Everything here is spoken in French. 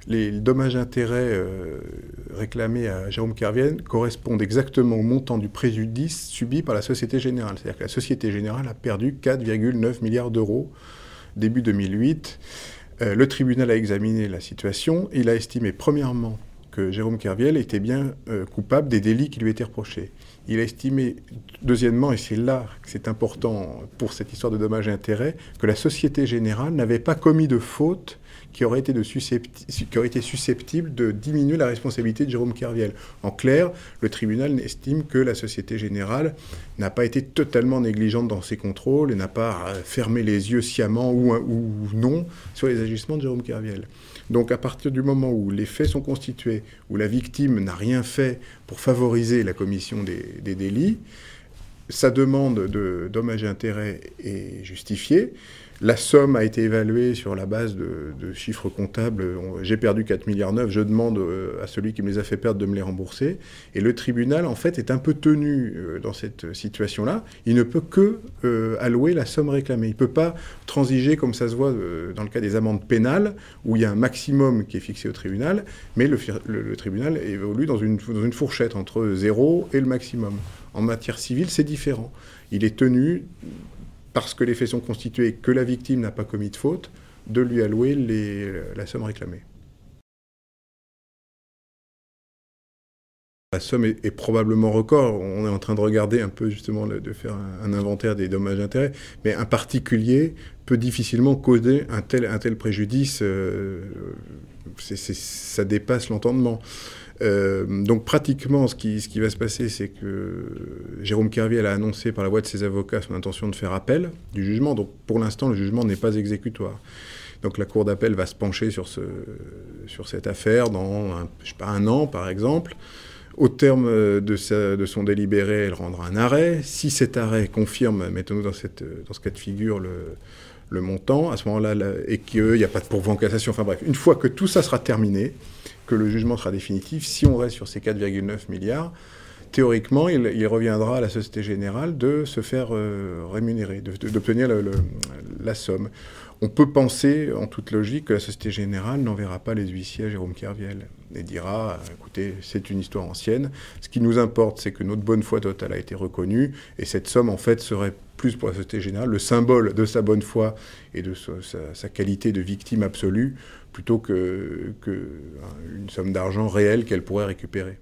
Les dommages-intérêts réclamés à Jérôme Kerviel correspondent exactement au montant du préjudice subi par la Société Générale. C'est-à-dire que la Société Générale a perdu 4,9 milliards d'euros début 2008. Le tribunal a examiné la situation. Il a estimé premièrement que Jérôme Kerviel était bien coupable des délits qui lui étaient reprochés. Il a estimé, deuxièmement, et c'est là que c'est important pour cette histoire de dommages et intérêts, que la Société Générale n'avait pas commis de faute qui aurait été susceptible de diminuer la responsabilité de Jérôme Kerviel. En clair, le tribunal estime que la Société Générale n'a pas été totalement négligente dans ses contrôles et n'a pas fermé les yeux sciemment ou non sur les agissements de Jérôme Kerviel. Donc à partir du moment où les faits sont constitués, où la victime n'a rien fait pour favoriser la commission des délits, sa demande de dommages et intérêts est justifiée. La somme a été évaluée sur la base de chiffres comptables. J'ai perdu 4,9 milliards, je demande à celui qui me les a fait perdre de me les rembourser. Et le tribunal, en fait, est un peu tenu dans cette situation-là. Il ne peut que allouer la somme réclamée. Il ne peut pas transiger, comme ça se voit dans le cas des amendes pénales, où il y a un maximum qui est fixé au tribunal, mais le tribunal évolue dans une fourchette entre 0 et le maximum. En matière civile, c'est différent. Il est tenu, parce que les faits sont constitués et que la victime n'a pas commis de faute, de lui allouer la somme réclamée. La somme est probablement record. On est en train de regarder un peu justement, de faire un inventaire des dommages-intérêts, mais un particulier peut difficilement causer un tel préjudice. Ça dépasse l'entendement. Donc pratiquement, ce qui va se passer, c'est que Jérôme Kerviel a annoncé par la voix de ses avocats son intention de faire appel du jugement. Donc pour l'instant, le jugement n'est pas exécutoire. Donc la cour d'appel va se pencher sur cette affaire dans un an, par exemple. Au terme de son délibéré, elle rendra un arrêt. Si cet arrêt confirme, mettons-nous dans ce cas de figure, le montant, à ce moment-là, et qu'il n'y a pas de pourvoi en cassation, enfin bref, une fois que tout ça sera terminé, que le jugement sera définitif, si on reste sur ces 4,9 milliards, théoriquement, il reviendra à la Société Générale de se faire rémunérer, d'obtenir la somme. On peut penser, en toute logique, que la Société Générale n'enverra pas les huissiers à Jérôme Kerviel et dira « écoutez, c'est une histoire ancienne. Ce qui nous importe, c'est que notre bonne foi totale a été reconnue et cette somme, en fait, serait plus pour la Société Générale le symbole de sa bonne foi et de sa qualité de victime absolue plutôt qu'une somme d'argent réelle qu'elle pourrait récupérer. »